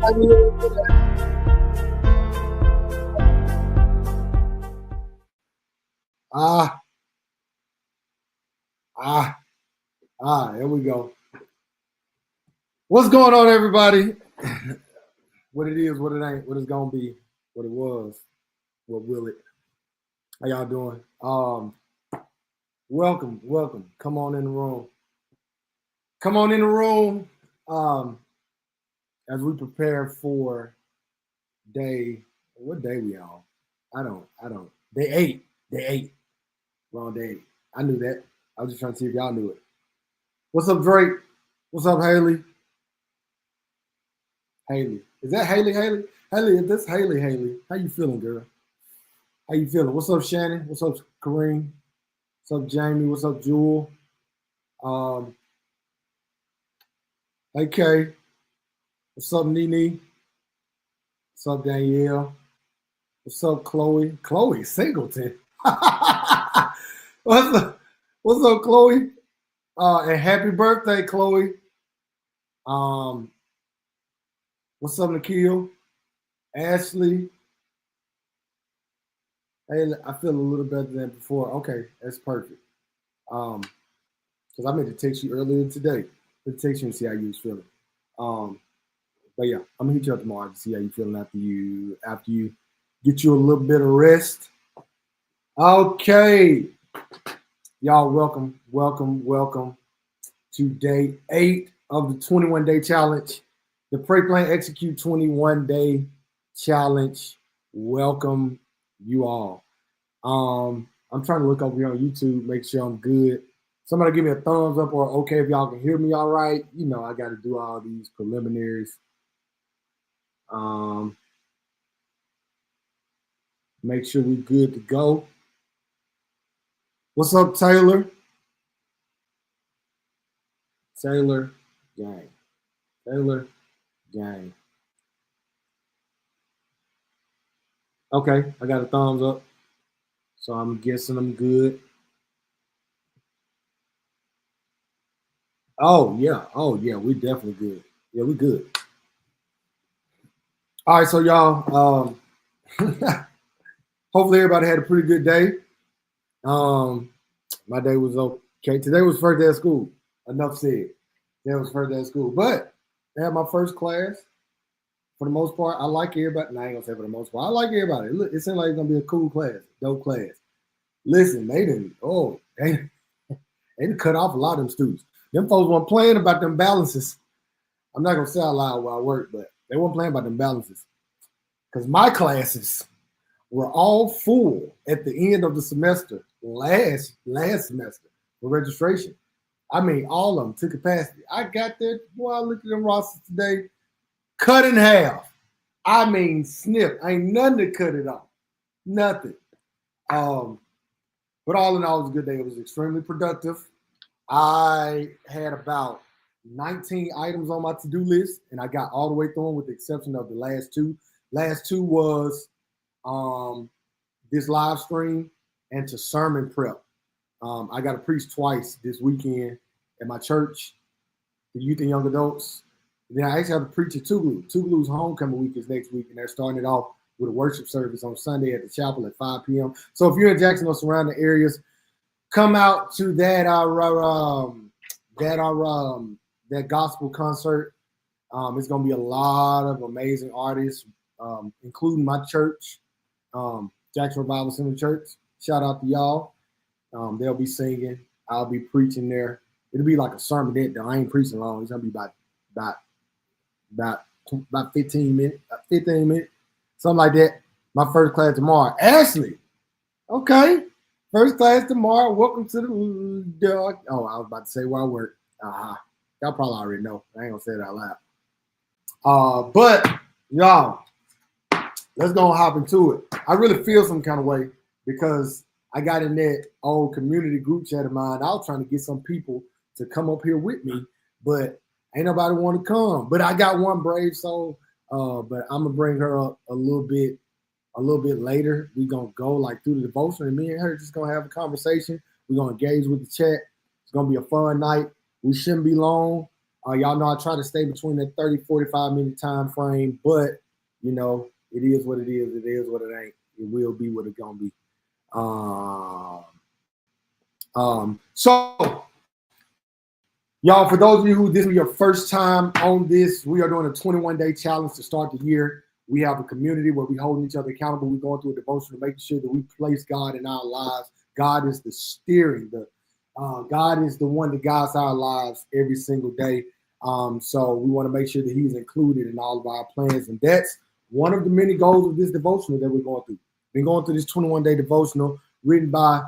Ah, ah, here we go. What's going on, everybody? What it is, what it ain't, what it's gonna be, what it was, what will it? How y'all doing? Welcome. Come on in the room. Come on in the room. As we prepare for what day we on? I don't. Day 8. Day 8. Wrong day. I knew that. I was just trying to see if y'all knew it. What's up, Drake? What's up, Haley? Haley. Is that Haley? Haley, if that's Haley. How you feeling, girl? How you feeling? What's up, Shannon? What's up, Kareem? What's up, Jamie? What's up, Jewel? Hey, Kay. What's up, Nene? What's up, Danielle? What's up, Chloe? Chloe Singleton. What's up, Chloe? And happy birthday, Chloe. What's up, Nikhil? Ashley. Hey, I feel a little better than before. Okay, that's perfect. Because I meant to text you earlier today. To text you and see how you was feeling. But yeah, I'm gonna hit you up tomorrow to see how you feeling after you get you a little bit of rest. Okay, y'all, welcome to day 8 of the 21-day challenge, the Pray, Plan, Execute 21-day challenge. Welcome you all. I'm trying to look over here on YouTube, make sure I'm good. Somebody give me a thumbs up or okay if y'all can hear me all right. You know, I got to do all these preliminaries. Make sure we're good to go. What's up, Taylor? Taylor Gang. Okay, I got a thumbs up. So I'm guessing I'm good. Oh yeah, we definitely good. Yeah, we good. All right, so y'all, hopefully everybody had a pretty good day. My day was okay. Today was first day of school. Enough said. Today was first day of school. But I had my first class. For the most part, I like everybody. No, I ain't gonna say for the most part. I like everybody. It seemed like it's gonna be a cool class, dope class. Listen, they didn't cut off a lot of them students. Them folks weren't playing about them balances. I'm not gonna say out loud where I work, but they weren't playing about them balances. Because my classes were all full at the end of the semester, last semester for registration. I mean, all of them to capacity. I got there, boy, I looked at them rosters today, cut in half. I mean, snip. Ain't nothing to cut it off. Nothing. But all in all, it was a good day. It was extremely productive. I had about 19 items on my to-do list, and I got all the way through them with the exception of the last two. Last two was this live stream and to sermon prep. I got to preach twice this weekend at my church, the youth and young adults. And then I actually have to preach at Tougaloo. Tougaloo's homecoming week is next week, and they're starting it off with a worship service on Sunday at the chapel at 5 p.m. So if you're in Jackson or surrounding areas, come out to that gospel concert. It's gonna be a lot of amazing artists, including my church, Jackson Revival Center Church. Shout out to y'all. They'll be singing. I'll be preaching there. It'll be like a sermon. I ain't preaching long. It's gonna be about 15 minutes, something like that. My first class tomorrow. Ashley, okay. First class tomorrow. Welcome to the dog. Oh, I was about to say where I work. Y'all probably already know. I ain't gonna say it out loud. But y'all, let's go and hop into it. I really feel some kind of way because I got in that old community group chat of mine. I was trying to get some people to come up here with me, but ain't nobody want to come. But I got one brave soul. But I'm gonna bring her up a little bit later. We're gonna go like through the devotion, and me and her just gonna have a conversation. We're gonna engage with the chat. It's gonna be a fun night. We shouldn't be long. Y'all know I try to stay between that 30, 45-minute time frame, but you know, it is what it is. It is what it ain't. It will be what it's gonna be. So y'all, for those of you who this is your first time on this, we are doing a 21-day challenge to start the year. We have a community where we holding each other accountable. We're going through a devotional, making sure that we place God in our lives. God is the steering. God is the one that guides our lives every single day. So we want to make sure that He's included in all of our plans, and that's one of the many goals of this devotional that we're going through. Been going through this 21-day devotional written by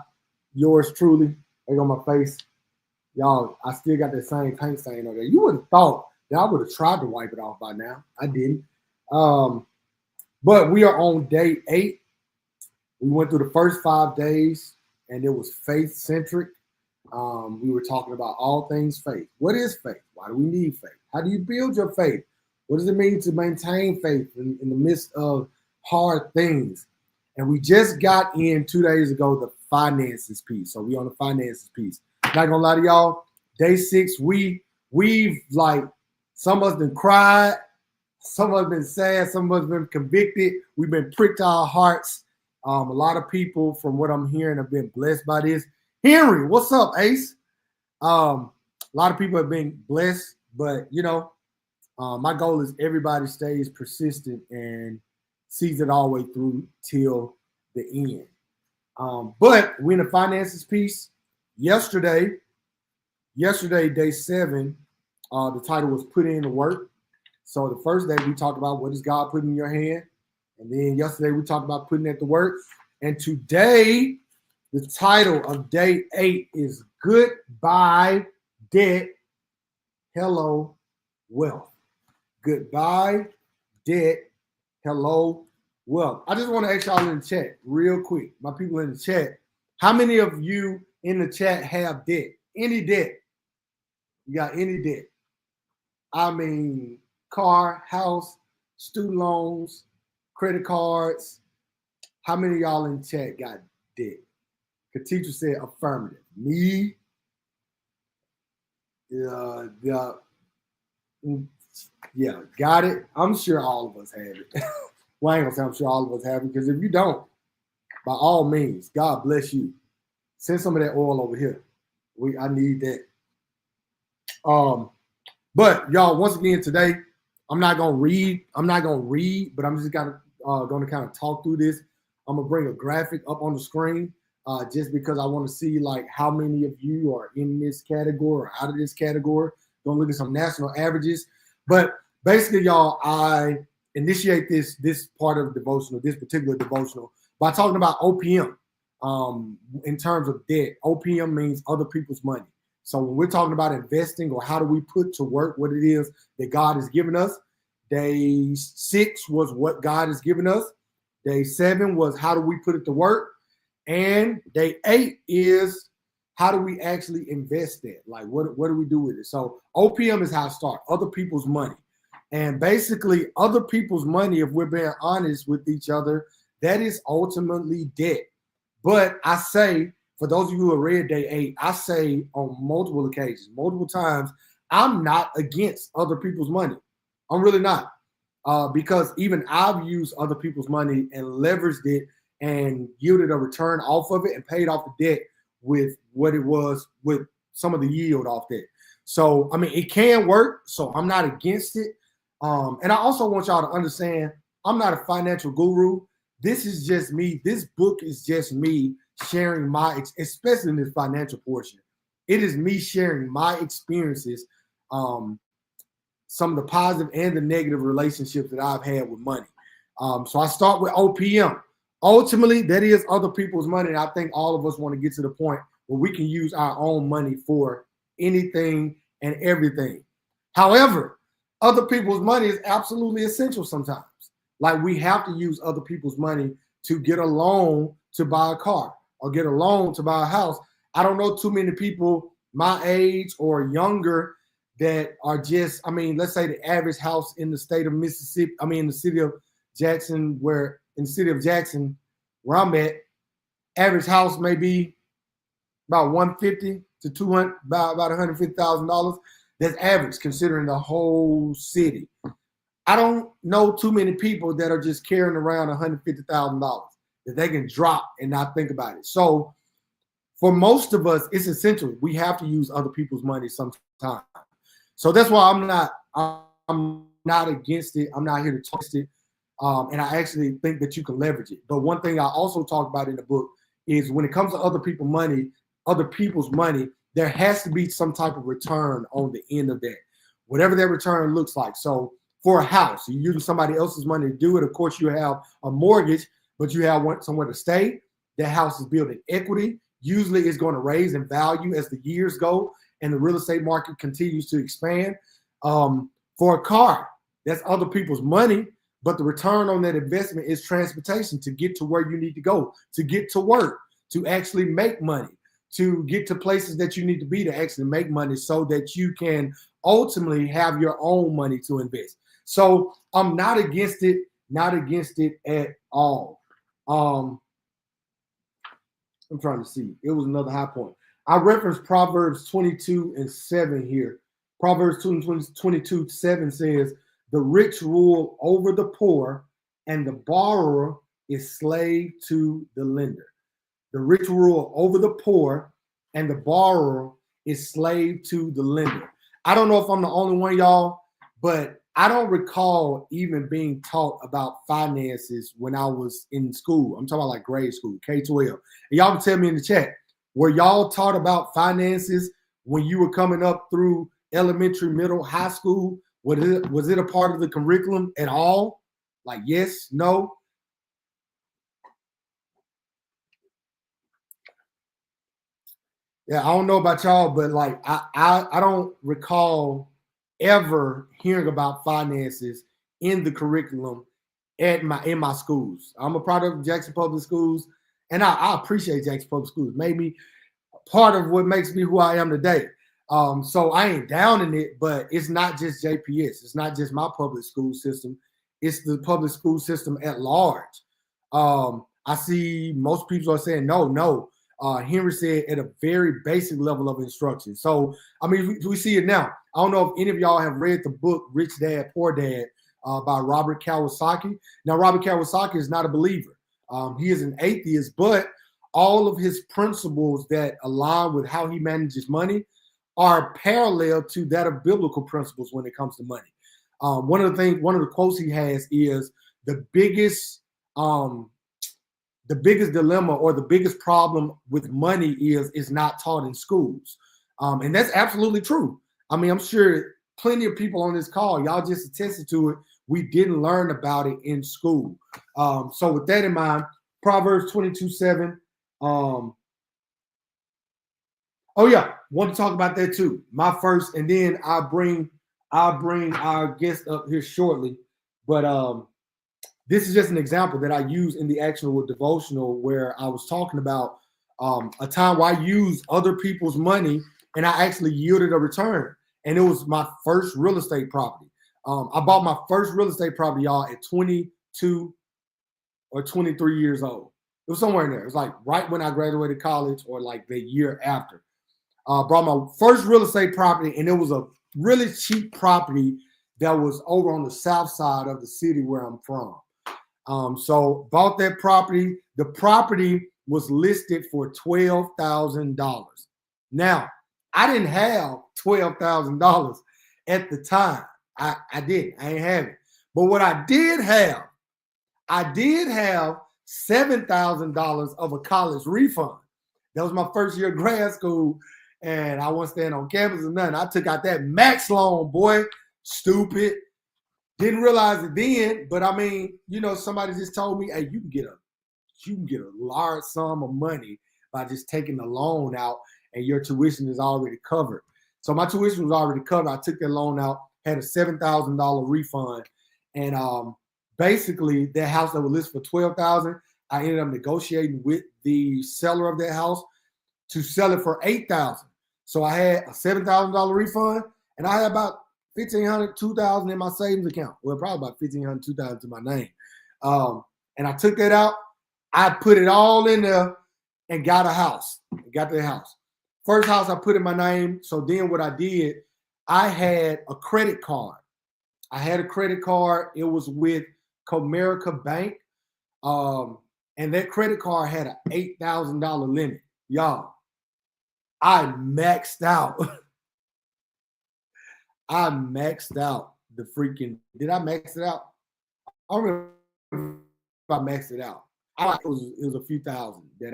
yours truly. Right on my face. Y'all, I still got that same paint stain on there. You would have thought that I would have tried to wipe it off by now. I didn't. But we are on day 8. We went through the first 5 days, and it was faith-centric. We were talking about all things faith. What is faith? Why do we need faith? How do you build your faith? What does it mean to maintain faith in the midst of hard things? And we just got in 2 days ago the finances piece. So we on the finances piece. Not gonna lie to y'all, day 6, we've like, some of us been cried, some of us been sad, some of us been convicted. We've been pricked to our hearts. A lot of people, from what I'm hearing, have been blessed by this. Henry, what's up, Ace? A lot of people have been blessed, but you know, my goal is everybody stays persistent and sees it all the way through till the end. But we're in the finances piece. Yesterday, day 7, the title was Put In the Work. So the first day we talked about what is God putting in your hand. And then yesterday we talked about putting it to work. And today, the title of day 8 is Goodbye Debt, Hello Wealth. Goodbye Debt, Hello Wealth. I just want to ask y'all in the chat real quick, my people in the chat, how many of you in the chat have debt? Any debt? You got any debt? I mean, car, house, student loans, credit cards. How many of y'all in the chat got debt? The teacher said affirmative. Me, yeah, got it. I'm sure all of us have it. Well, I ain't gonna say I'm sure all of us have it, because if you don't, by all means, God bless you. Send some of that oil over here. I need that. But y'all, once again today, I'm not gonna read, but I'm just gonna kind of talk through this. I'm gonna bring a graphic up on the screen, just because I want to see like how many of you are in this category or out of this category. Gonna look at some national averages. But basically, y'all, I initiate this part of the devotional, this particular devotional, by talking about OPM. In terms of debt, OPM means other people's money. So when we're talking about investing or how do we put to work what it is that God has given us, day 6 was what God has given us. Day 7 was how do we put it to work. And day 8 is how do we actually invest that? Like what do we do with it? So OPM is how I start, other people's money. And basically other people's money, if we're being honest with each other, that is ultimately debt. But I say, for those of you who have read day 8, I say on multiple occasions, multiple times, I'm not against other people's money. I'm really not. Because even I've used other people's money and leveraged it and yielded a return off of it and paid off the debt with what it was, with some of the yield off that. So, I mean, it can work. So I'm not against it. And I also want y'all to understand, I'm not a financial guru. This is just me. This book is just me sharing my, especially in this financial portion. It is me sharing my experiences, some of the positive and the negative relationships that I've had with money. So I start with OPM. Ultimately, that is other people's money. And I think all of us want to get to the point where we can use our own money for anything and everything. However, other people's money is absolutely essential sometimes. Like we have to use other people's money to get a loan to buy a car or get a loan to buy a house. I don't know too many people my age or younger that are just, I mean, let's say the average house in the state of Mississippi, I mean, in the city of Jackson, where I'm at, average house may be about $150,000 to $200,000, about $150,000. That's average considering the whole city. I don't know too many people that are just carrying around $150,000 that they can drop and not think about it. So for most of us, it's essential. We have to use other people's money sometimes. So that's why I'm not against it. I'm not here to twist it. And I actually think that you can leverage it. But one thing I also talk about in the book is when it comes to other people's money, there has to be some type of return on the end of that, whatever that return looks like. So for a house, you're using somebody else's money to do it. Of course, you have a mortgage, but you have somewhere to stay. That house is building equity. Usually it's going to raise in value as the years go and the real estate market continues to expand. For a car, that's other people's money, but the return on that investment is transportation to get to where you need to go, to get to work, to actually make money, to get to places that you need to be to actually make money so that you can ultimately have your own money to invest. So I'm not against it at all. I'm trying to see. It was another high point. I referenced Proverbs 22:7 here. Proverbs 22:7 says, the rich rule over the poor, and the borrower is slave to the lender. The rich rule over the poor, and the borrower is slave to the lender. I don't know if I'm the only one, y'all, but I don't recall even being taught about finances when I was in school. I'm talking about like grade school, K-12. And y'all can tell me in the chat, were y'all taught about finances when you were coming up through elementary, middle, high school? Was it a part of the curriculum at all? Like yes, no? Yeah, I don't know about y'all, but like I don't recall ever hearing about finances in the curriculum in my schools. I'm a product of Jackson Public Schools, and I appreciate Jackson Public Schools. Made me part of what makes me who I am today. So I ain't down in it, but it's not just JPS. It's not just my public school system. It's the public school system at large. I see most people are saying no. Henry said at a very basic level of instruction. So, I mean, we see it now. I don't know if any of y'all have read the book Rich Dad, Poor Dad by Robert Kiyosaki. Now, Robert Kiyosaki is not a believer. He is an atheist, but all of his principles that align with how he manages money are parallel to that of biblical principles when it comes to money. One of the quotes he has is the biggest dilemma or the biggest problem with money is not taught in schools. And that's absolutely true. I mean, I'm sure plenty of people on this call, y'all just attested to it. We didn't learn about it in school. So with that in mind, Proverbs 22:7. Oh yeah, want to talk about that too. My first, and then I'll bring our guest up here shortly. But this is just an example that I use in the actual devotional where I was talking about a time where I used other people's money and I actually yielded a return. And it was my first real estate property. I bought my first real estate property, y'all, at 22 or 23 years old. It was somewhere in there. It was like right when I graduated college or like the year after. Brought my first real estate property, and it was a really cheap property that was over on the south side of the city where I'm from. So bought that property. The property was listed for $12,000. Now, I didn't have $12,000 at the time. I didn't. I ain't have it. But what I did have $7,000 of a college refund. That was my first year of grad school, and I wasn't staying on campus or nothing. I took out that max loan, boy. Stupid. Didn't realize it then, but I mean, you know, somebody just told me, hey, you can get a large sum of money by just taking the loan out, and your tuition is already covered. So my tuition was already covered. I took that loan out, had a $7,000 refund, and basically that house that was listed for $12,000, I ended up negotiating with the seller of that house to sell it for $8,000. So I had a $7,000 refund, and I had about $1,500, $2,000 in my savings account. Well, probably about $1,500, $2,000 to my name. And I took that out. I put it all in there and got a house. Got the house. First house I put in my name. So then what I did, I had a credit card. It was with Comerica Bank. And that credit card had an $8,000 limit. Y'all, I maxed out. I maxed out the freaking. Did I max it out? I don't remember if I maxed it out. It was a few thousand that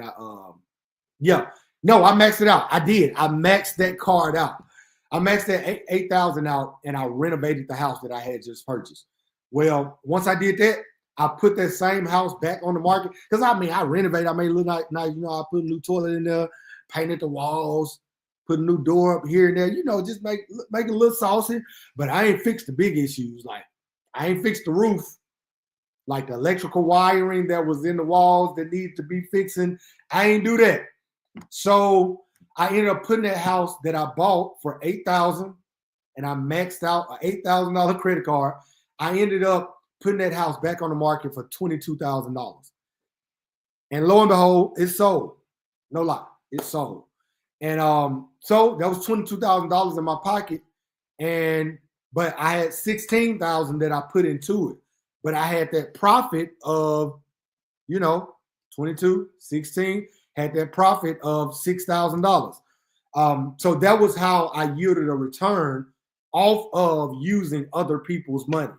yeah. No, I maxed it out. I did. I maxed that card out. I maxed that 8,000 out, and I renovated the house that I had just purchased. Well, once I did that, I put that same house back on the market because I renovated. I made it look nice. I put a new toilet in there, painted the walls, put a new door up here and there. Just make it a little saucy. But I ain't fixed the big issues. Like I ain't fixed the roof, like the electrical wiring that was in the walls that needed to be fixing. I ain't do that. So I ended up putting that house that I bought for $8,000, and I maxed out an $8,000 credit card. I ended up putting that house back on the market for $22,000. And lo and behold, it sold. No lie, it sold. And so that was $22,000 in my pocket. But I had $16,000 that I put into it. But I had that profit of, 22, 16, had that profit of $6,000. So that was how I yielded a return off of using other people's money.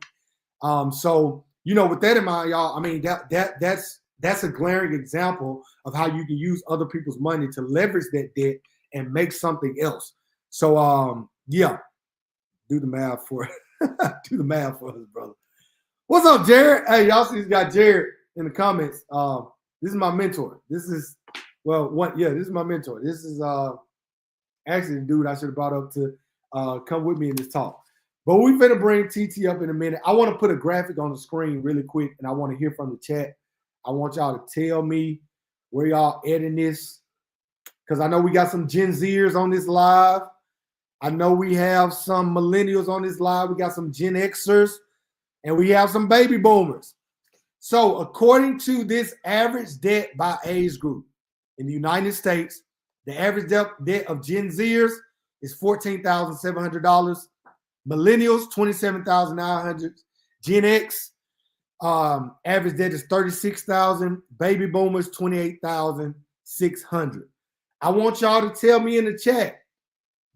So with that in mind, y'all, that's a glaring example of how you can use other people's money to leverage that debt and make something else. So do the math for do the math for us, brother. What's up, Jared? Hey, y'all see, he's got Jared in the comments. This is my mentor. This is my mentor. This is actually the dude I should have brought up to come with me in this talk. But we finna bring TT up in a minute. I want to put a graphic on the screen really quick, and I want to hear from the chat. I want y'all to tell me where y'all at in this, because I know we got some Gen Zers on this live. I know we have some millennials on this live. We got some Gen Xers, and we have some baby boomers. So according to this average debt by age group in the United States, the average debt of Gen Zers is $14,700. Millennials, $27,900. Gen X, average debt is $36,000. Baby boomers, $28,600. I want y'all to tell me in the chat,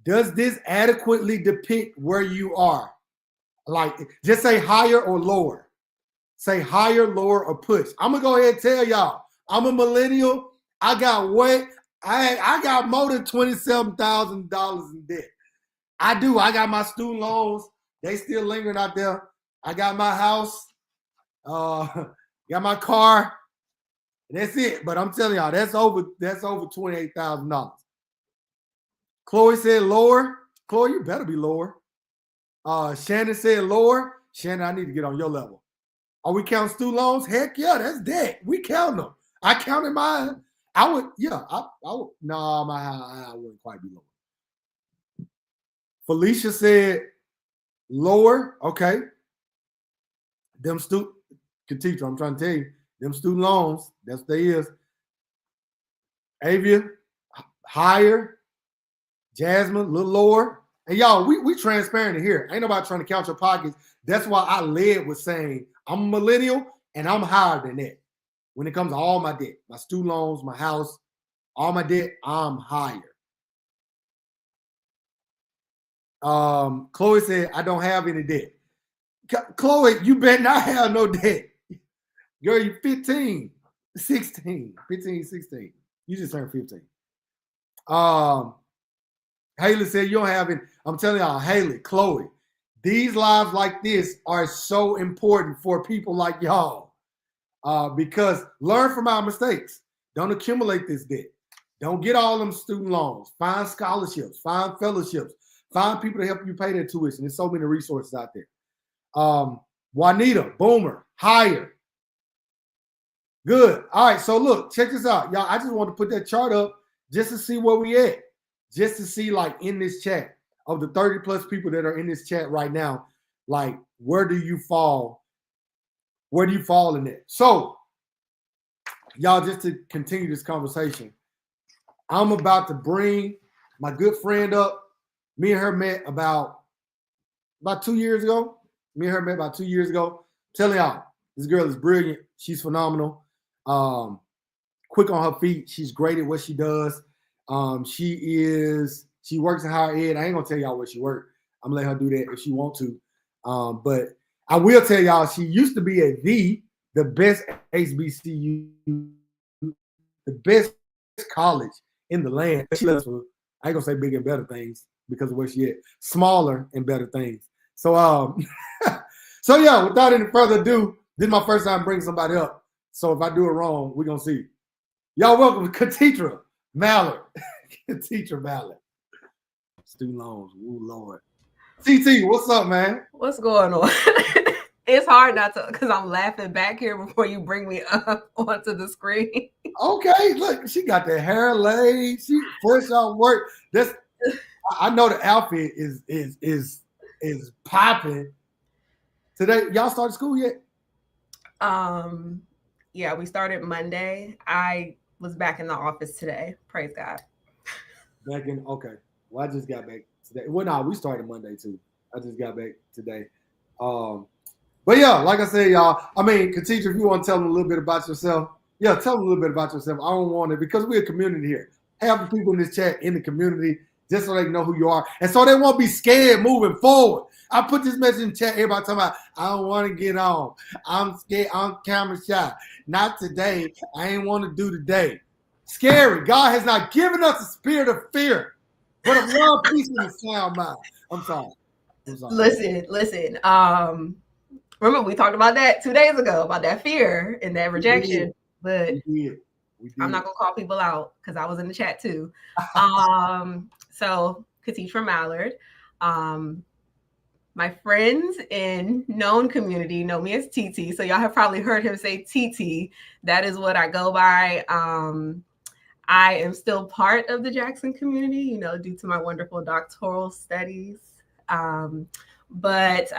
does this adequately depict where you are? Like, just say higher or lower. Say higher, lower, or push. I'm gonna go ahead and tell y'all, I'm a millennial. I got I got more than $27,000 in debt. I do. I got my student loans. They still lingering out there. I got my house. Got my car. That's it. But I'm telling y'all, that's over $28,000. Chloe said lower. Chloe, you better be lower. Shannon said lower. Shannon, I need to get on your level. Are we counting student loans? Heck yeah, that's debt. We count them. I counted mine. I would. No, I wouldn't quite be lower. Felicia said lower. Okay. Them teacher, I'm trying to tell you, them student loans, that's what they is. Avia, higher. Jasmine, a little lower. And y'all, we transparent here. Ain't nobody trying to count your pockets. That's why I led with saying I'm a millennial and I'm higher than that. When it comes to all my debt, my student loans, my house, all my debt, I'm higher. Chloe said, I don't have any debt. Chloe, you better not have no debt. Girl, you're 15, 16. You just turned 15. Haley said, you don't have it. I'm telling y'all, Haley, Chloe, these lives like this are so important for people like y'all. Because learn from our mistakes. Don't accumulate this debt. Don't get all them student loans. Find scholarships. Find fellowships. Find people to help you pay their tuition. There's so many resources out there. Juanita, boomer, higher. Good. All right, so look, check this out. Y'all, I just want to put that chart up just to see where we at. Just to see, like, in this chat, of the 30 plus people that are in this chat right now, like, where do you fall? Where do you fall in it? So, y'all, just to continue this conversation, I'm about to bring my good friend up. Me and her met about about 2 years ago. Me and her met about 2 years ago. Telling y'all, this girl is brilliant. She's phenomenal. Um, Quick on her feet. She's great at what she does. She works in higher ed. I ain't gonna tell y'all where she works. I'm gonna let her do that if she want to. But I will tell y'all she used to be at the best HBCU, the best college in the land. She left for, I ain't gonna say bigger and better things because of where she at. Smaller and better things. So so yeah, without any further ado, this is my first time bringing somebody up. So if I do it wrong, we're gonna see. Y'all welcome to Teacher Mallard. Teacher Mallard. Student loans. Oh Lord. TT, what's up, man? What's going on? It's hard not to, because I'm laughing back here before you bring me up onto the screen. Okay, look, she got the hair laid. She fresh out work. This, I know the outfit is popping. Today, y'all started school yet? Yeah, we started Monday. I was back in the office today. Praise God. Back in, okay. Well, I just got back today. Well, no, we started Monday too. I just got back today. But yeah, like I said, y'all, I mean, Teacher, if you want to tell them a little bit about yourself, yeah, tell them a little bit about yourself. I don't want it because we're a community here. Have the people in this chat in the community just so they know who you are. And so they won't be scared moving forward. I put this message in the chat, everybody talking about, I don't want to get on. I'm scared. I'm camera shy. Not today. I ain't want to do today. Scary. God has not given us a spirit of fear, but of love, peace, and a sound mind. I'm sorry. Listen. Remember we talked about that 2 days ago about that fear and that rejection. But we did. I'm not gonna call people out because I was in the chat too. So Katish from Mallard. My friends in known community know me as TT. So y'all have probably heard him say TT. That is what I go by. I am still part of the Jackson community, due to my wonderful doctoral studies. But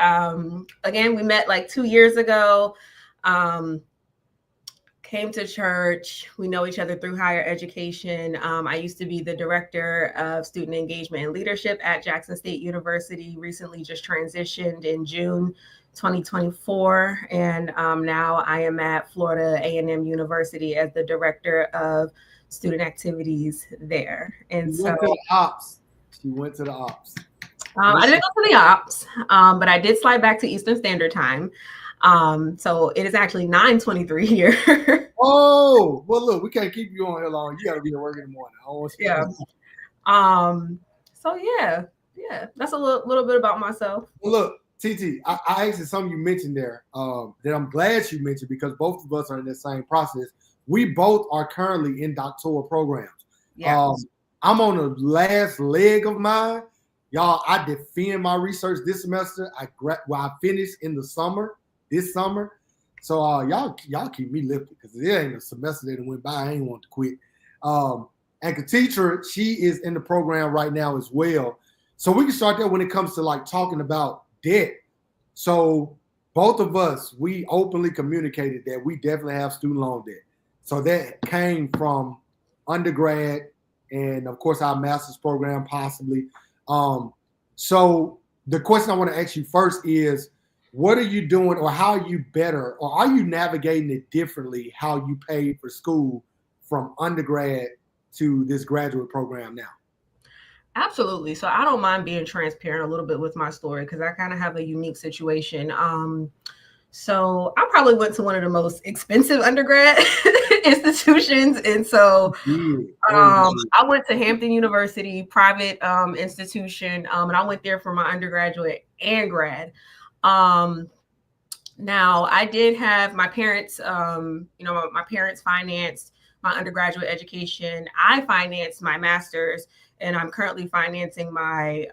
again, we met like 2 years ago. Came to church. We know each other through higher education. I used to be the director of student engagement and leadership at Jackson State University. Recently just transitioned in June 2024. And now I am at Florida A&M University as the director of student activities there. And so went to the ops. She went to the ops. I didn't go to the ops, but I did slide back to Eastern Standard Time. So it is actually 9:23 here. Oh, well, look, we can't keep you on here long. You got to be at work in the morning. Yeah. So yeah, that's a little bit about myself. Well, look, TT, I actually something you mentioned there that I'm glad you mentioned because both of us are in the same process. We both are currently in doctoral programs. Yeah. I'm on the last leg of mine. Y'all, I defend my research this semester. I finished in the summer, this summer. So y'all keep me lifted because there ain't a semester that went by. I ain't want to quit. And Katitra, she is in the program right now as well. So we can start there when it comes to like talking about debt. So both of us, we openly communicated that we definitely have student loan debt. So that came from undergrad and of course our master's program possibly. So the question I want to ask you first is, what are you doing or how are you better or are you navigating it differently how you paid for school from undergrad to this graduate program now? Absolutely. So I don't mind being transparent a little bit with my story because I kind of have a unique situation. So I probably went to one of the most expensive undergrad institutions. And so I went to Hampton University, private institution, and I went there for my undergraduate and grad. Now I did have my parents, my parents financed my undergraduate education. I financed my master's and I'm currently financing my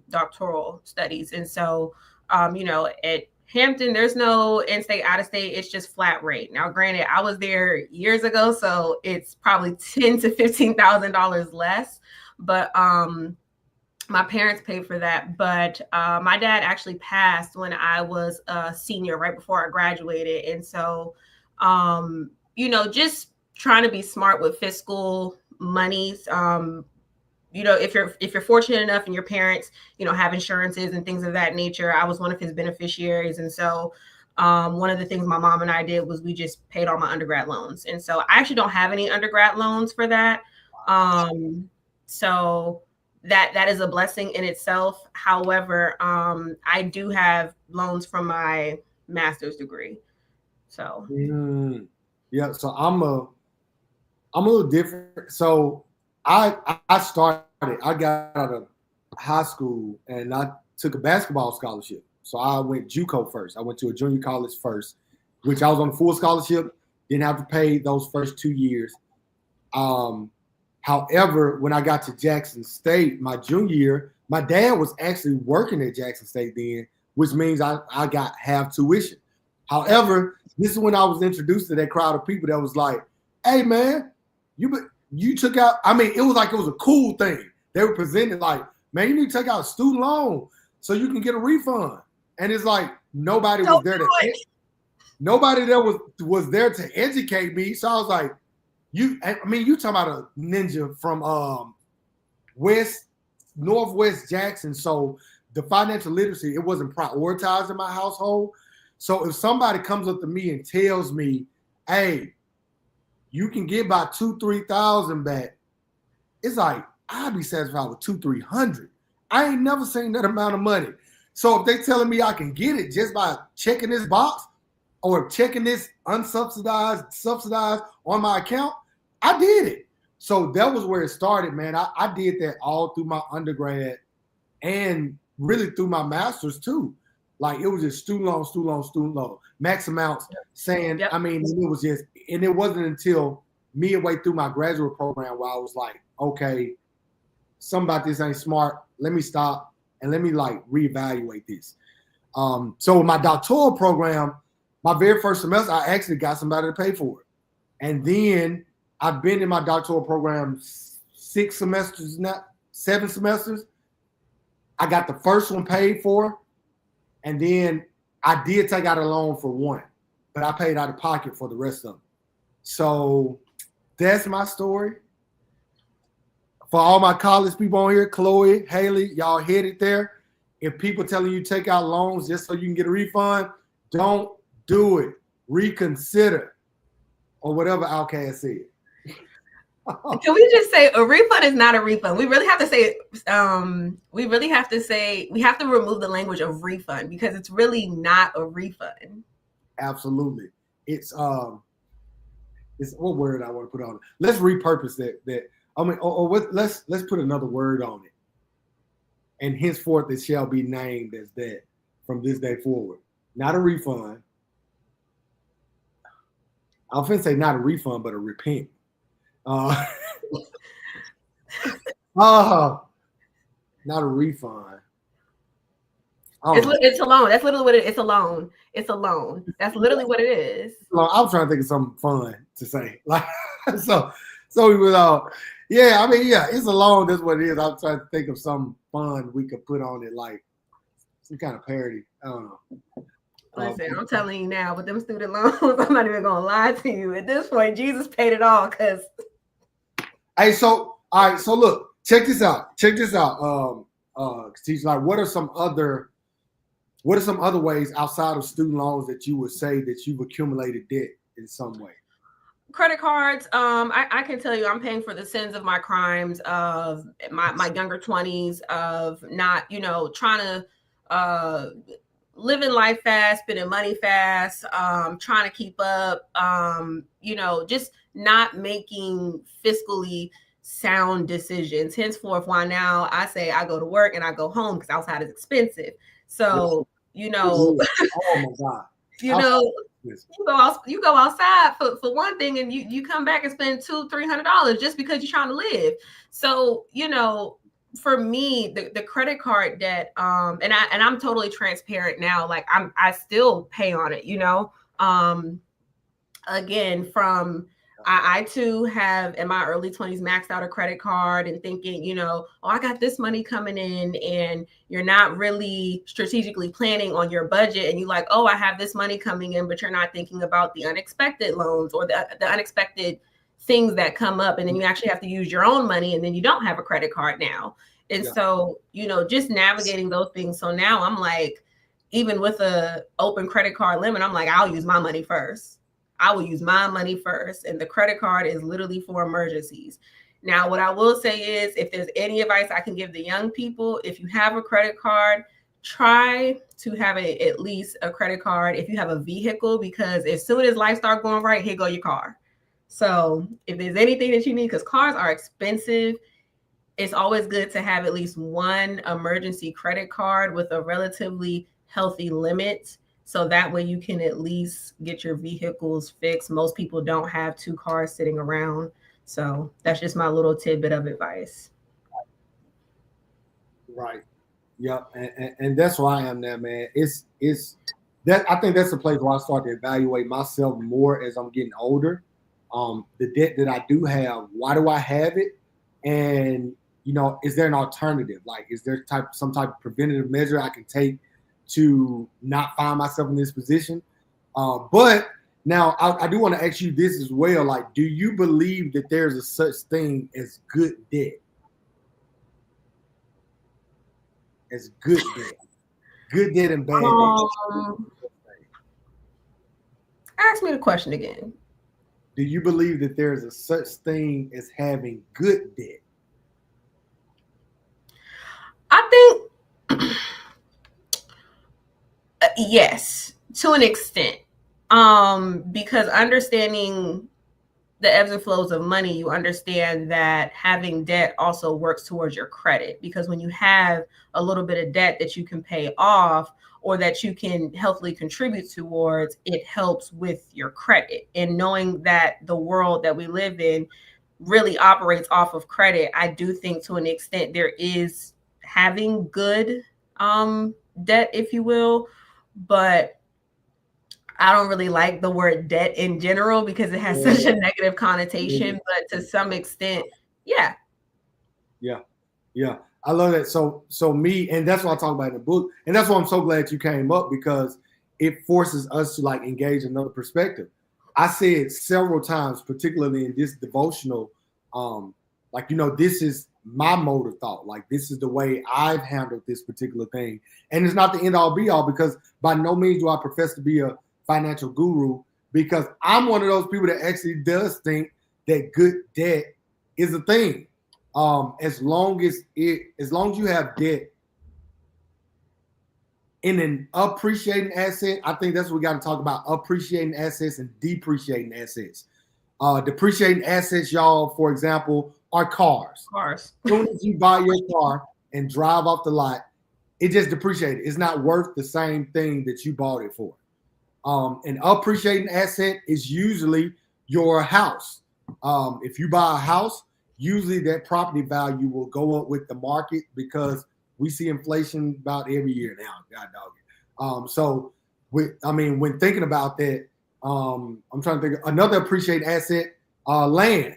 doctoral studies. And so, at Hampton, there's no in-state, out-of-state. It's just flat rate. Now, granted, I was there years ago, so it's probably $10,000 to $15,000 less. But my parents paid for that. But my dad actually passed when I was a senior, right before I graduated. And so, just trying to be smart with fiscal monies. if you're fortunate enough and your parents, have insurances and things of that nature. I was one of his beneficiaries. And so one of the things my mom and I did was we just paid all my undergrad loans. And so I actually don't have any undergrad loans for that. So that is a blessing in itself. However, I do have loans from my master's degree. So yeah, so I'm a little different. So I started. I got out of high school and I took a basketball scholarship. So I went JUCO first. I went to a junior college first, which I was on a full scholarship. Didn't have to pay those first 2 years. However, when I got to Jackson State, my junior year, my dad was actually working at Jackson State then, which means I got half tuition. However, this is when I was introduced to that crowd of people that was like, hey, man, you took out, I mean, it was like it was a cool thing. They were presented like, man, you need to take out a student loan so you can get a refund. And it's like nobody was there was there to educate me. So I was like, you talking about a ninja from Northwest Jackson. So the financial literacy, it wasn't prioritized in my household. So if somebody comes up to me and tells me, hey, you can get about 2,000-3,000 back, it's like I'd be satisfied with 200-300. I ain't never seen that amount of money. So if they telling me I can get it just by checking this box or checking this subsidized on my account, I did it. So that was where it started, man. I did that all through my undergrad and really through my master's too. Like it was just student loan, max amounts saying, I mean, it was just, and it wasn't until midway through my graduate program where I was like, okay, something about this ain't smart. Let me stop and let me like reevaluate this. So with my doctoral program, my very first semester, I actually got somebody to pay for it. And then I've been in my doctoral program 7 semesters. I got the first one paid for. And then I did take out a loan for one, but I paid out of pocket for the rest of them. So that's my story. For all my college people on here, Chloe, Haley, y'all headed there. If people telling you take out loans just so you can get a refund, don't do it. Reconsider. Or whatever Outcast said. Can we just say a refund is not a refund? We really have to say, we have to remove the language of refund because it's really not a refund. Absolutely. It's what word I want to put on it. Let's repurpose that. Let's put another word on it. And henceforth it shall be named as that from this day forward. Not a refund. I was going to say not a refund, but a repent. Not a refund. It's a loan. That's literally what it is. It's a loan. It's a loan. That's literally what it is. I was trying to think of something fun to say. Like so we was all, it's a loan. That's what it is. I'm trying to think of something fun we could put on it, like some kind of parody. I don't know. Listen, I'm telling you now, with them student loans, I'm not even gonna lie to you. At this point, Jesus paid it all. Cause hey, all right. So look, check this out. She's like, what are some other ways outside of student loans that you would say that you've accumulated debt in some way? Credit cards. I can tell you, I'm paying for the sins of my crimes of my younger 20s of not, trying to living life fast, spending money fast, trying to keep up, just not making fiscally sound decisions. Henceforth, why now I say I go to work and I go home because outside is expensive. So, oh my God. You go outside for one thing and you come back and spend $200-$300 just because you're trying to live. So, for me, the credit card debt, and I'm totally transparent now. Like I still pay on it, again, I too have in my early 20s maxed out a credit card and thinking, I got this money coming in, and you're not really strategically planning on your budget. And you like, I have this money coming in, but you're not thinking about the unexpected loans or the unexpected things that come up, and then you actually have to use your own money, and then you don't have a credit card now. And Yeah. so, just navigating those things. So now I'm like, even with a open credit card limit, I'm like, I'll use my money first. I will use my money first. And the credit card is literally for emergencies. Now, what I will say is, if there's any advice I can give the young people, if you have a credit card, try to have at least a credit card if you have a vehicle, because as soon as life starts going right, here go your car. So if there's anything that you need, because cars are expensive, it's always good to have at least one emergency credit card with a relatively healthy limit. So that way you can at least get your vehicles fixed. Most people don't have two cars sitting around. So that's just my little tidbit of advice. Right. Yep. And that's why I am there, man. It's that I think that's the place where I start to evaluate myself more as I'm getting older. The debt that I do have, why do I have it? And is there an alternative? Like, is there some type of preventative measure I can take to not find myself in this position? But now I do want to ask you this as well. Like, do you believe that there's a such thing as good debt? As good debt and bad debt. Ask me the question again. Do you believe that there is a such thing as having good debt? I think yes, to an extent. Because understanding the ebbs and flows of money, you understand that having debt also works towards your credit, because when you have a little bit of debt that you can pay off or that you can healthily contribute towards, it helps with your credit. And knowing that the world that we live in really operates off of credit, I do think to an extent there is having good debt, if you will, but I don't really like the word debt in general because it has such a negative connotation, but to some extent, yeah. Yeah. Yeah. I love that. So me, and that's what I talk about in the book. And that's why I'm so glad you came up, because it forces us to like engage another perspective. I said several times, particularly in this devotional, this is my mode of thought. Like, this is the way I've handled this particular thing. And it's not the end all be all, because by no means do I profess to be a financial guru, because I'm one of those people that actually does think that good debt is a thing. As long as you have debt in an appreciating asset, I think that's what we got to talk about: appreciating assets and depreciating assets. Depreciating assets, y'all, for example, are cars. Cars. As soon as you buy your car and drive off the lot, it just depreciated. It's not worth the same thing that you bought it for. An appreciating asset is usually your house. If you buy a house, usually that property value will go up with the market, because we see inflation about every year now. God dog it. When thinking about that, I'm trying to think of another appreciated asset, land.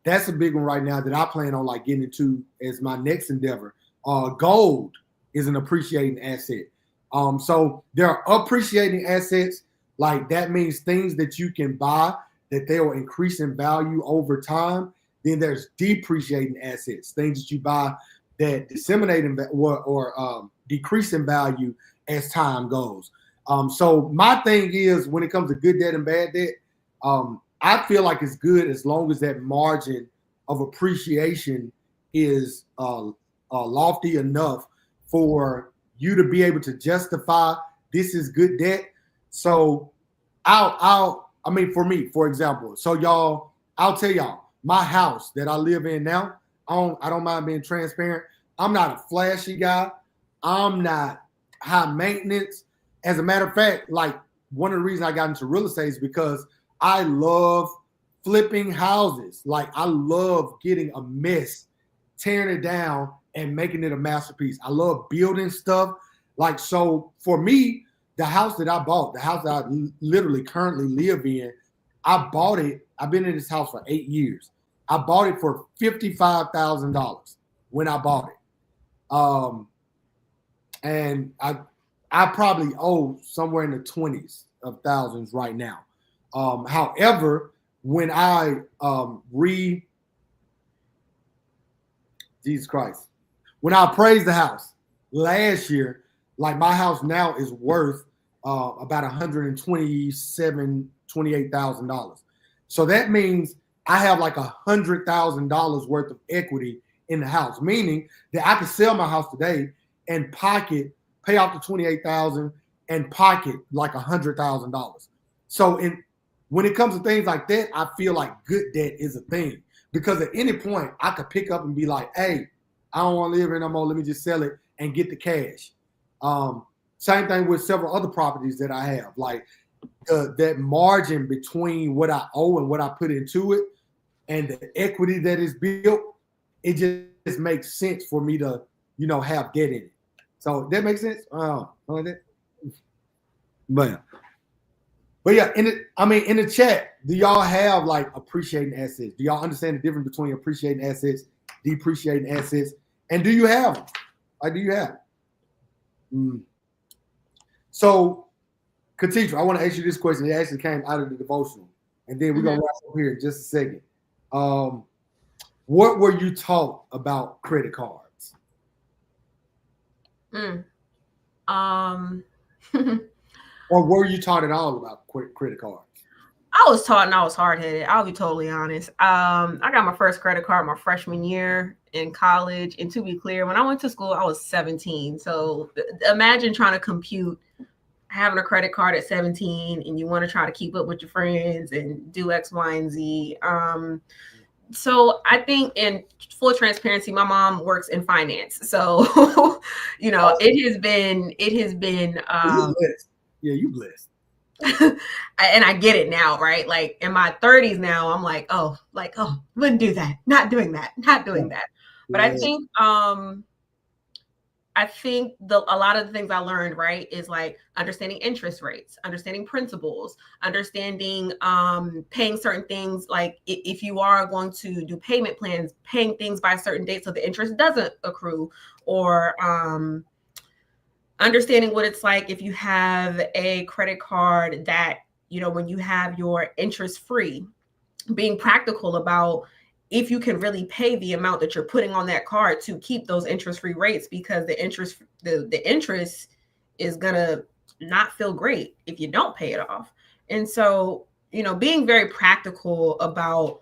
That's a big one right now that I plan on like getting into as my next endeavor. Gold is an appreciating asset. So there are appreciating assets, like that means things that you can buy that they will increase in value over time. Then there's depreciating assets, things that you buy that disseminate or decrease in value as time goes. So my thing is, when it comes to good debt and bad debt, I feel like it's good as long as that margin of appreciation is lofty enough for you to be able to justify this is good debt. So for me, for example, so y'all, I'll tell y'all, my house that I live in now, I don't mind being transparent. I'm not a flashy guy. I'm not high maintenance. As a matter of fact, like, one of the reasons I got into real estate is because I love flipping houses. Like, I love getting a mess, tearing it down, and making it a masterpiece. I love building stuff. Like, so for me, the house that I bought, the house that I literally currently live in, I bought it. I've been in this house for 8 years. I bought it for $55,000 when I bought it. And I probably owe somewhere in the 20s of thousands right now. However, when I Jesus Christ, when I appraised the house last year, like my house now is worth about $128,000. So that means I have like $100,000 worth of equity in the house, meaning that I could sell my house today and pay off the 28,000 and pocket like $100,000. So when it comes to things like that, I feel like good debt is a thing because at any point I could pick up and be like, hey, I don't want to live here no more. Let me just sell it and get the cash. Same thing with several other properties that I have. Like that margin between what I owe and what I put into it and the equity that is built, it just makes sense for me to, have debt in it. So that makes sense? But yeah, in the chat, do y'all have like appreciating assets? Do y'all understand the difference between appreciating assets, depreciating assets, and do you have them? Like, do you have them? So, Katitra, I want to ask you this question. It actually came out of the devotional, and then we're gonna wrap up here in just a second. What were you taught about credit cards? Or were you taught at all about credit cards? I was taught and I was hard-headed. I'll be totally honest. I got my first credit card my freshman year in college. And to be clear, when I went to school, I was 17. So imagine trying to compute having a credit card at 17 and you want to try to keep up with your friends and do X, Y, and Z. So I think in full transparency, my mom works in finance. So, it has been, you blessed. And I get it now, right? Like in my 30s now, I'm like, wouldn't do that. Not doing that. But I think a lot of the things I learned, right, is like understanding interest rates, understanding principles, understanding paying certain things. Like if you are going to do payment plans, paying things by a certain date so the interest doesn't accrue, or understanding what it's like if you have a credit card that, when you have your interest free, being practical about if you can really pay the amount that you're putting on that card to keep those interest-free rates, because the interest is gonna not feel great if you don't pay it off. And so, being very practical about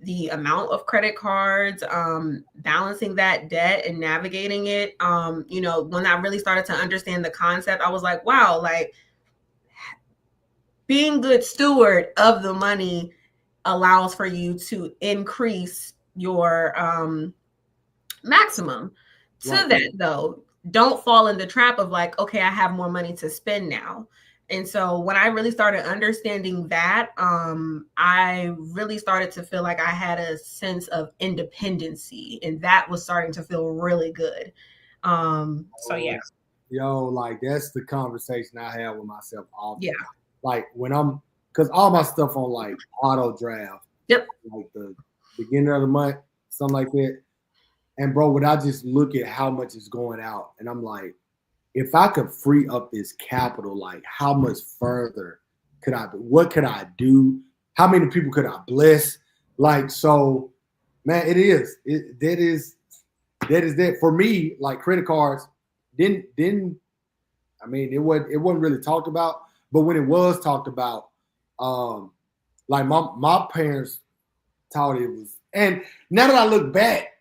the amount of credit cards, balancing that debt and navigating it. When I really started to understand the concept, I was like, wow, like being good steward of the money allows for you to increase your maximum. To that though, don't fall in the trap of like, okay, I have more money to spend now. And so when I really started understanding that, I really started to feel like I had a sense of independency, and that was starting to feel really good. So yeah. Yo, like that's the conversation I have with myself all the time. Like because all my stuff on like auto draft. Yep. Like the beginning of the month, something like that. And bro, when I just look at how much is going out, and I'm like, if I could free up this capital, like how much further what could I do? How many people could I bless? Like, so man, that is for me, like credit cards it wasn't really talked about, but when it was talked about, like my parents thought it was, and now that I look back,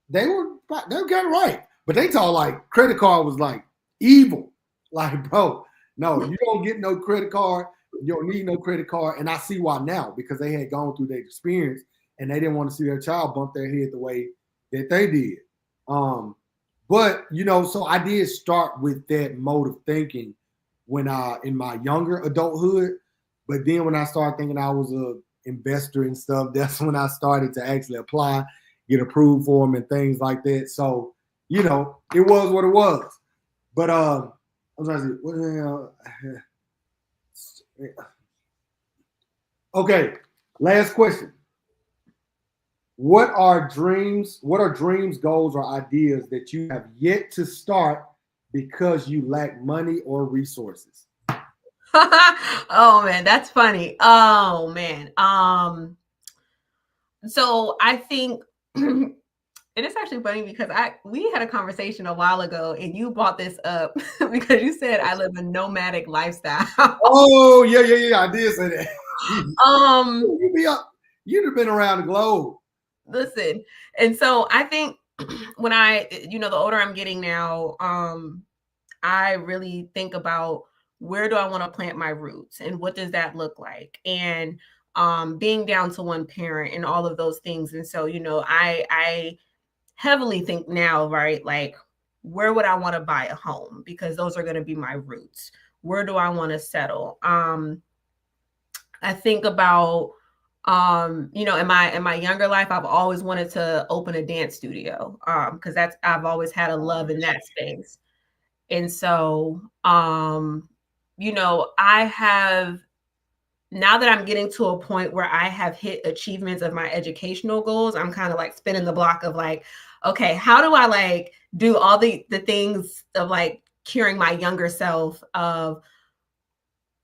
they were kind of right, but they thought like credit card was like evil. Like, bro, no, you don't get no credit card. You don't need no credit card. And I see why now, because they had gone through their experience and they didn't want to see their child bump their head the way that they did. But, so I did start with that mode of thinking when in my younger adulthood. But then when I started thinking I was a investor and stuff, that's when I started to actually apply, get approved for them and things like that. So, it was what it was. But I was trying to say, okay, last question. What are dreams, goals, or ideas that you have yet to start because you lack money or resources? Oh man, that's funny. Oh man. So I think and it's actually funny because I we had a conversation a while ago and you brought this up because you said I live a nomadic lifestyle. Oh, yeah, yeah, yeah. I did say that. um You be up. You'd have been around the globe. Listen, and so I think when the older I'm getting now, I really think about where do I want to plant my roots and what does that look like? And being down to one parent and all of those things. And so, I heavily think now, right? Like, where would I want to buy a home? Because those are going to be my roots. Where do I want to settle? I think about in my younger life I've always wanted to open a dance studio because that's I've always had a love in that space. And so I have now that I'm getting to a point where I have hit achievements of my educational goals, I'm kind of like spinning the block of like, okay, how do I like do all the things of like curing my younger self of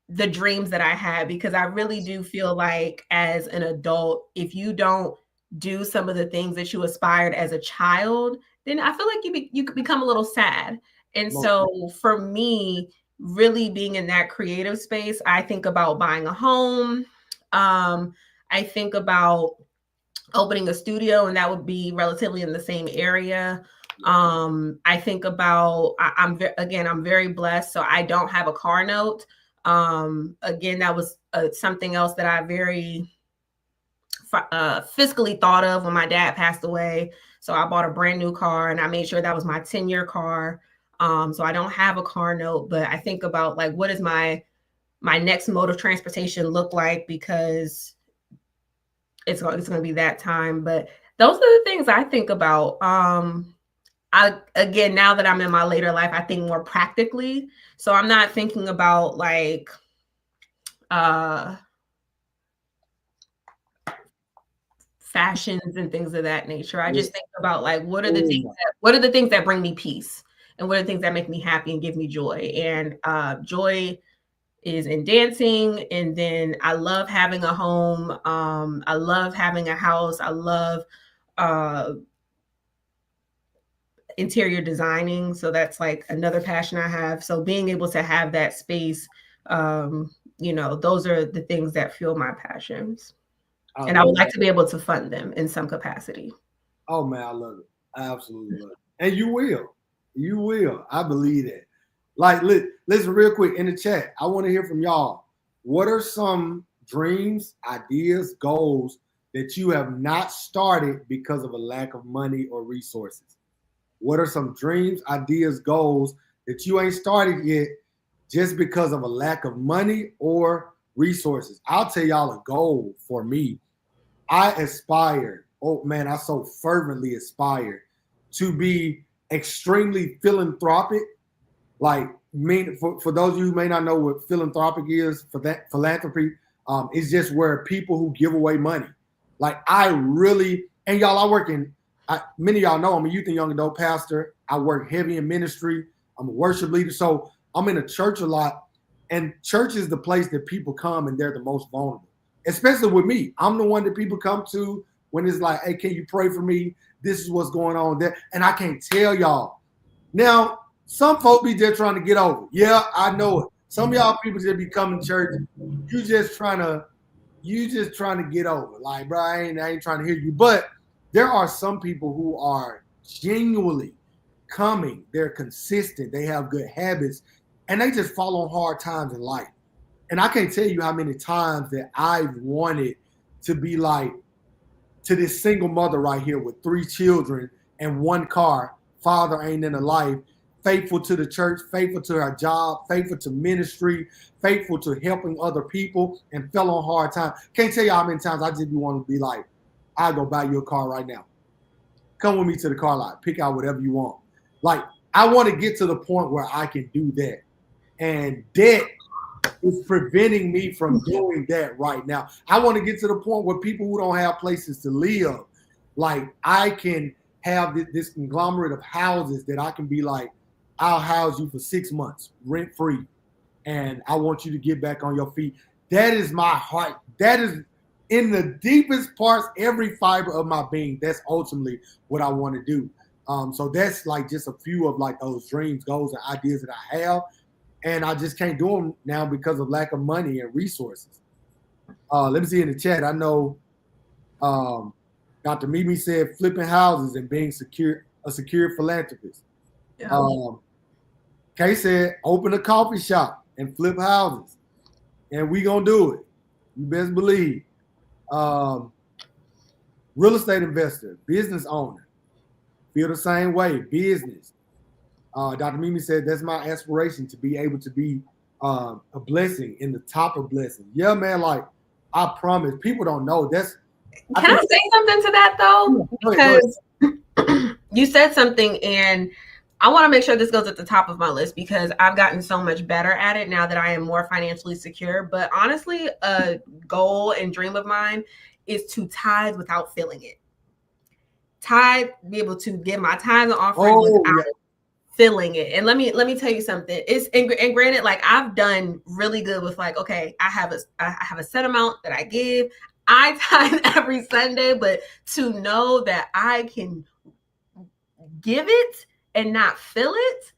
the dreams that I had? Because I really do feel like as an adult, if you don't do some of the things that you aspired as a child, then I feel like you could become a little sad. And so for me, really being in that creative space, I think about buying a home. I think about opening a studio, and that would be relatively in the same area. I think about I'm very blessed, so I don't have a car note. Again, that was something else that I very fiscally thought of when my dad passed away. So I bought a brand new car, and I made sure that was my 10-year car. So I don't have a car note, but I think about like what is my next mode of transportation look like, because it's going to be that time. But those are the things I think about. I again, now that I'm in my later life, I think more practically. So I'm not thinking about like uh fashions and things of that nature. I just think about like what are the things that bring me peace, and what are the things that make me happy and give me joy. And joy is in dancing, and then I love having a home. I love having a house. I love uh interior designing, so that's like another passion I have. So being able to have that space, those are the things that fuel my passions, and I would like to be able to fund them in some capacity. Oh man, I love it. I absolutely love it. And you will. You will. I believe that. Like, listen real quick in the chat. I want to hear from y'all. What are some dreams, ideas, goals that you have not started because of a lack of money or resources? What are some dreams, ideas, goals that you ain't started yet just because of a lack of money or resources? I'll tell y'all a goal for me. I aspire, oh man, I so fervently aspire to be extremely philanthropic. Like, for those of you who may not know what philanthropic is, for that philanthropy, it's just where people who give away money. Like, I really, and y'all, many of y'all know I'm a youth and young adult pastor. I work heavy in ministry. I'm a worship leader. So I'm in a church a lot, and church is the place that people come and they're the most vulnerable, especially with me. I'm the one that people come to when it's like, hey, can you pray for me? This is what's going on there. And I can't tell y'all. Now, some folk be just trying to get over. Yeah, I know it. Some of y'all people just be coming to church. You just trying to get over. Like, bro, I ain't trying to hear you. But there are some people who are genuinely coming. They're consistent. They have good habits, and they just fall on hard times in life. And I can't tell you how many times that I've wanted to be like to this single mother right here with 3 children and 1 car. Father ain't in her life. Faithful to the church, faithful to her job, faithful to ministry, faithful to helping other people, and fell on hard times. Can't tell you how many times I just want to be like, I'll go buy you a car right now. Come with me to the car lot. Pick out whatever you want. Like, I want to get to the point where I can do that. And debt is preventing me from doing that right now. I want to get to the point where people who don't have places to live, like, I can have this conglomerate of houses that I can be like, I'll house you for 6 months rent free. and I want you to get back on your feet. That is my heart. That is in the deepest parts, every fiber of my being. That's ultimately what I want to do. So that's like just a few of like those dreams, goals, and ideas that I have, and I just can't do them now because of lack of money and resources. Let me see in the chat. I know Dr. Mimi said flipping houses and being a secure philanthropist. Yeah. Kay said open a coffee shop and flip houses, and we gonna do it. You best believe. Real estate investor, business owner, feel the same way. Business. Dr. Mimi said that's my aspiration to be able to be a blessing in the top of blessing. Yeah, man. Like I promise, people don't know. Can I say something to that though? Because you said something, and I want to make sure this goes at the top of my list because I've gotten so much better at it now that I am more financially secure. But honestly, a goal and dream of mine is to tithe without feeling it. Tithe, be able to give my tithes and offerings without feeling it. And let me tell you something. It's and granted, like I've done really good with like, okay, I have a set amount that I give. I tithe every Sunday, but to know that I can give it and not feel it,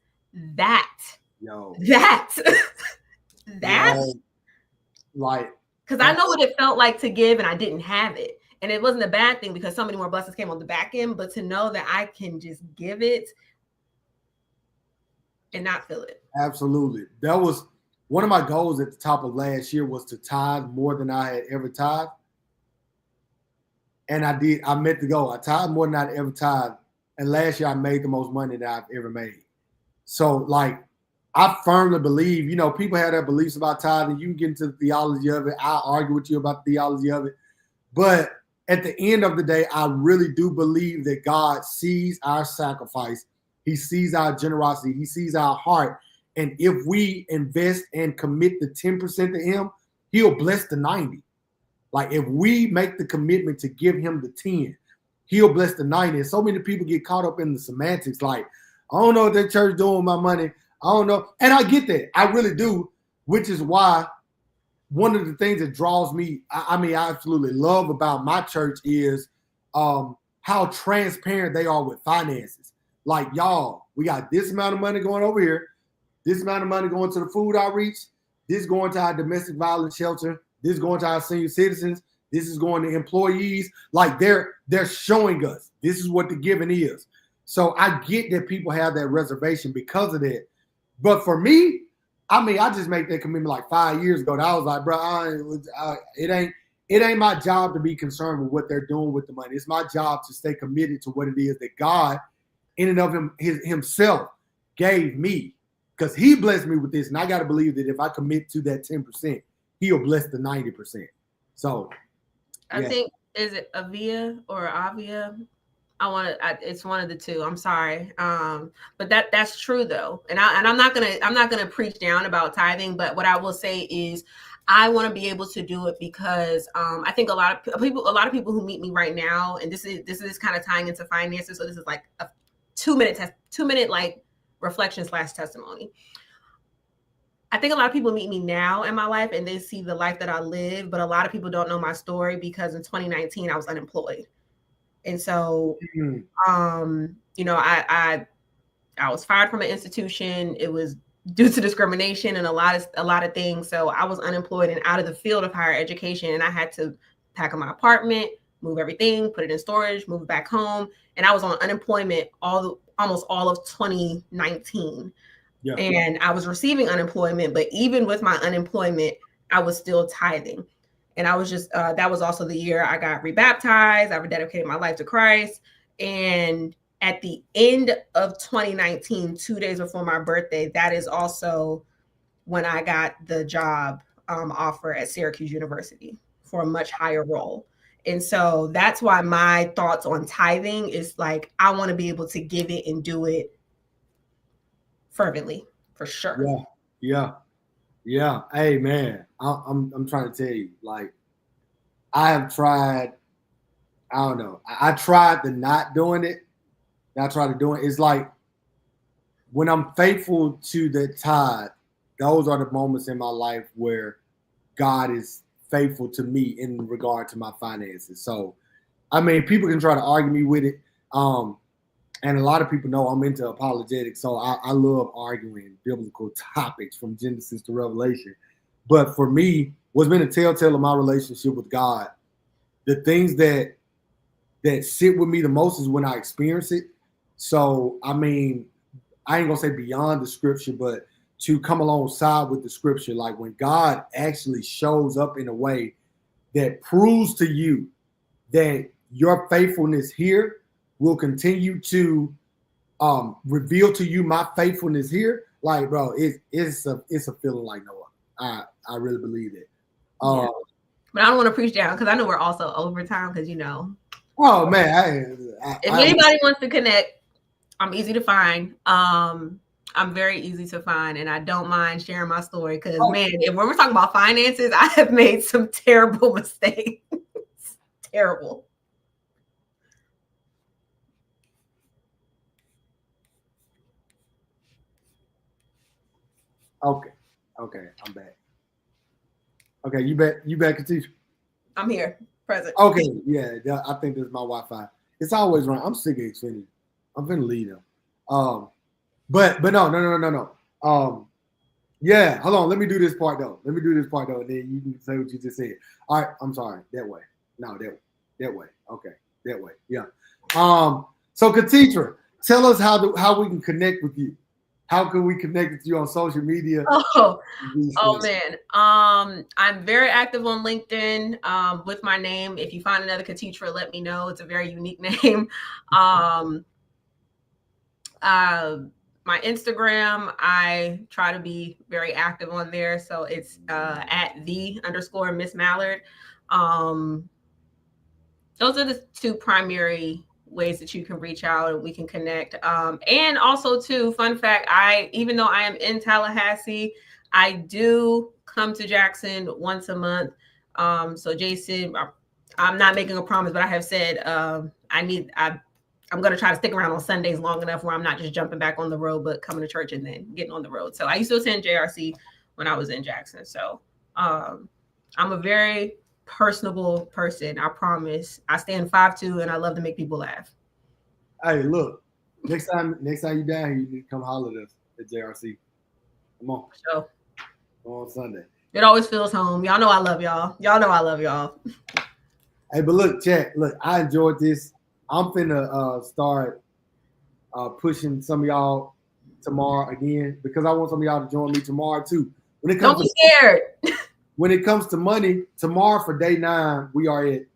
like, because I know what it felt like to give and I didn't have it. And it wasn't a bad thing because so many more blessings came on the back end, but to know that I can just give it and not feel it. Absolutely. That was one of my goals at the top of last year, was to tithe more than I had ever tithed. And I did. I met the goal. I tithed more than I'd ever tithed. And last year I made the most money that I've ever made. So like, I firmly believe, you know, people have their beliefs about tithing. You can get into the theology of it. I'll argue with you about the theology of it. But at the end of the day, I really do believe that God sees our sacrifice. He sees our generosity. He sees our heart. And if we invest and commit the 10% to him, he'll bless the 90. Like if we make the commitment to give him the 10, he'll bless the 90. And so many people get caught up in the semantics. Like, I don't know what that church doing with my money. I don't know. And I get that. I really do, which is why one of the things that draws me, I absolutely love about my church is how transparent they are with finances. Like, y'all, we got this amount of money going over here, this amount of money going to the food outreach, this going to our domestic violence shelter, this going to our senior citizens, this is going to employees. Like they're showing us this is what the giving is. So I get that people have that reservation because of that. But for me, I just made that commitment like 5 years ago. I was like, bro, it ain't my job to be concerned with what they're doing with the money. It's my job to stay committed to what it is that God, in and of himself, gave me, because he blessed me with this. And I got to believe that if I commit to that 10%, he'll bless the 90%. So I think, is it Avia or Avia? It's one of the two. I'm sorry. But that's true though. And I'm not gonna preach down about tithing, but what I will say is I want to be able to do it because I think a lot of people who meet me right now, and this is kind of tying into finances. So this is like a 2-minute like reflection / testimony. I think a lot of people meet me now in my life and they see the life that I live, but a lot of people don't know my story because in 2019 I was unemployed. And so, you know, I was fired from an institution. It was due to discrimination and a lot of things. So I was unemployed and out of the field of higher education. And I had to pack up my apartment, move everything, put it in storage, move it back home. And I was on unemployment almost all of 2019. Yeah. And I was receiving unemployment. But even with my unemployment, I was still tithing. And I was just, that was also the year I got rebaptized. I rededicated my life to Christ. And at the end of 2019, 2 days before my birthday, that is also when I got the job offer at Syracuse University for a much higher role. And so that's why my thoughts on tithing is like, I want to be able to give it and do it fervently, for sure. Yeah. Hey, man, I'm trying to tell you, like, I have tried, I don't know. I tried the not doing it. I tried to do it. It's like when I'm faithful to the tithe, those are the moments in my life where God is faithful to me in regard to my finances. So, I mean, people can try to argue me with it. And a lot of people know I'm into apologetics, so I love arguing biblical topics from Genesis to Revelation. But for me, what's been a telltale of my relationship with God, the things that sit with me the most is when I experience it. So, I mean, I ain't gonna say beyond the scripture, but to come alongside with the scripture, like when God actually shows up in a way that proves to you that your faithfulness here will continue to reveal to you my faithfulness here. Like, bro, it's a feeling like Noah. I really believe it. Yeah. But I don't want to preach down because I know we're also overtime because Oh man, if anybody wants to connect, I'm easy to find. I'm very easy to find, and I don't mind sharing my story because, man, if we're talking about finances, I have made some terrible mistakes. Terrible. Okay, I'm back. Okay, you back, Katisha? I'm here, present. Okay, yeah, I think this is my Wi-Fi. It's always wrong. I'm sick of Xfinity. I'm finna leave them. But no. Yeah, hold on. Let me do this part though. And then you can say what you just said. All right, I'm sorry. That way. No, that way. Okay, that way. Yeah. So Katitra, tell us how we can connect with you. How can we connect with you on social media? Oh man. I'm very active on LinkedIn with my name. If you find another Katitra, let me know. It's a very unique name. My Instagram, I try to be very active on there. So it's at @the_Miss Mallard. Those are the two primary ways that you can reach out and we can connect. And also too, fun fact, even though I am in Tallahassee, I do come to Jackson once a month. So Jason, I'm not making a promise, but I have said I'm going to try to stick around on Sundays long enough where I'm not just jumping back on the road, but coming to church and then getting on the road. So I used to attend JRC when I was in Jackson. So I'm a very personable person. I promise. I stand 5'2" and I love to make people laugh. Hey, look, next time you down here, you need to come holler at us at JRC. Come on. So on Sunday. It always feels home. Y'all know I love y'all. Y'all know I love y'all. Hey, but look, chat. Look, I enjoyed this. I'm finna start pushing some of y'all tomorrow again because I want some of y'all to join me tomorrow too. Don't be scared. When it comes to money, tomorrow for day 9, we are at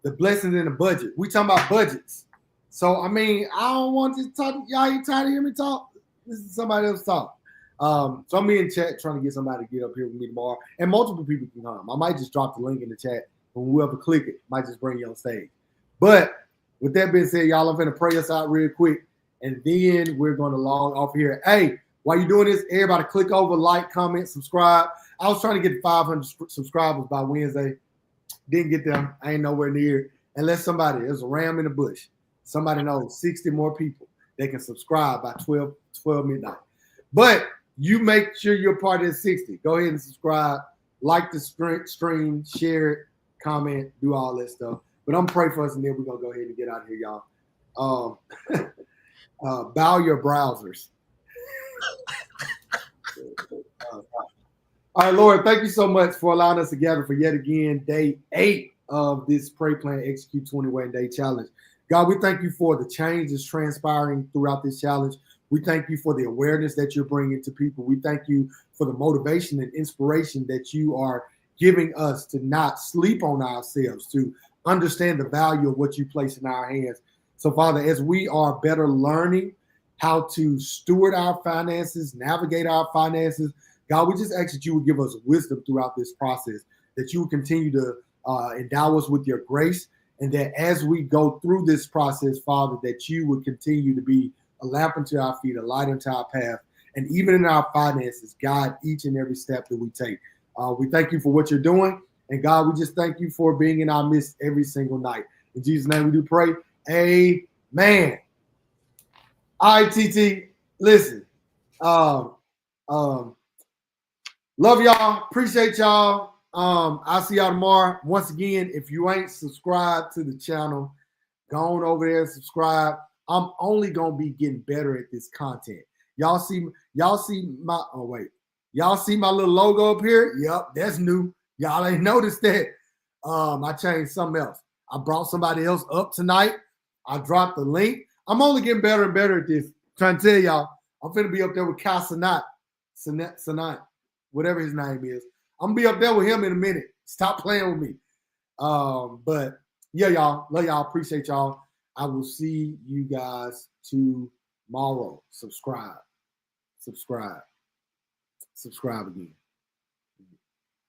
the blessings in the budget. We talking about budgets. So I mean, I don't want to talk. Y'all ain't tired of hearing me talk. This is somebody else talk. So I'm in chat trying to get somebody to get up here with me tomorrow, and multiple people can come. I might just drop the link in the chat, and whoever click it might just bring you on stage. But with that being said, y'all, I'm gonna pray us out real quick, and then we're gonna log off here. Hey, while you're doing this, everybody click over, like, comment, subscribe. I was trying to get 500 subscribers by Wednesday. Didn't get them. I ain't nowhere near. Unless there's a ram in the bush. Somebody knows 60 more people. They can subscribe by 12 midnight. But you make sure you're part of the 60. Go ahead and subscribe, like the stream, share it, comment, do all that stuff. But I'm praying for us, and then we're going to go ahead and get out of here, y'all. Bow your browsers. All right, Lord, thank you so much for allowing us to gather for yet again, day 8 of this Pray, Plan, Execute 21 Day Challenge. God, we thank you for the change that's transpiring throughout this challenge. We thank you for the awareness that you're bringing to people. We thank you for the motivation and inspiration that you are giving us to not sleep on ourselves, to understand the value of what you place in our hands. So, Father, as we are better learning how to steward our finances, navigate our finances, God, we just ask that you would give us wisdom throughout this process, that you would continue to endow us with your grace, and that as we go through this process, Father, that you would continue to be a lamp unto our feet, a light unto our path, and even in our finances, guide each and every step that we take. We thank you for what you're doing, and God, we just thank you for being in our midst every single night. In Jesus' name we do pray. Amen. All right, TT, listen. Love y'all. Appreciate y'all. I'll see y'all tomorrow. Once again, if you ain't subscribed to the channel, go on over there and subscribe. I'm only gonna be getting better at this content. Y'all see my Y'all see my little logo up here? Yep, that's new. Y'all ain't noticed that. I changed something else. I brought somebody else up tonight. I dropped the link. I'm only getting better and better at this. Trying to tell y'all, I'm finna be up there with Cal Sanat, whatever his name is. I'm gonna be up there with him in a minute. Stop playing with me. But yeah, y'all. Love y'all. Appreciate y'all. I will see you guys tomorrow. Subscribe again.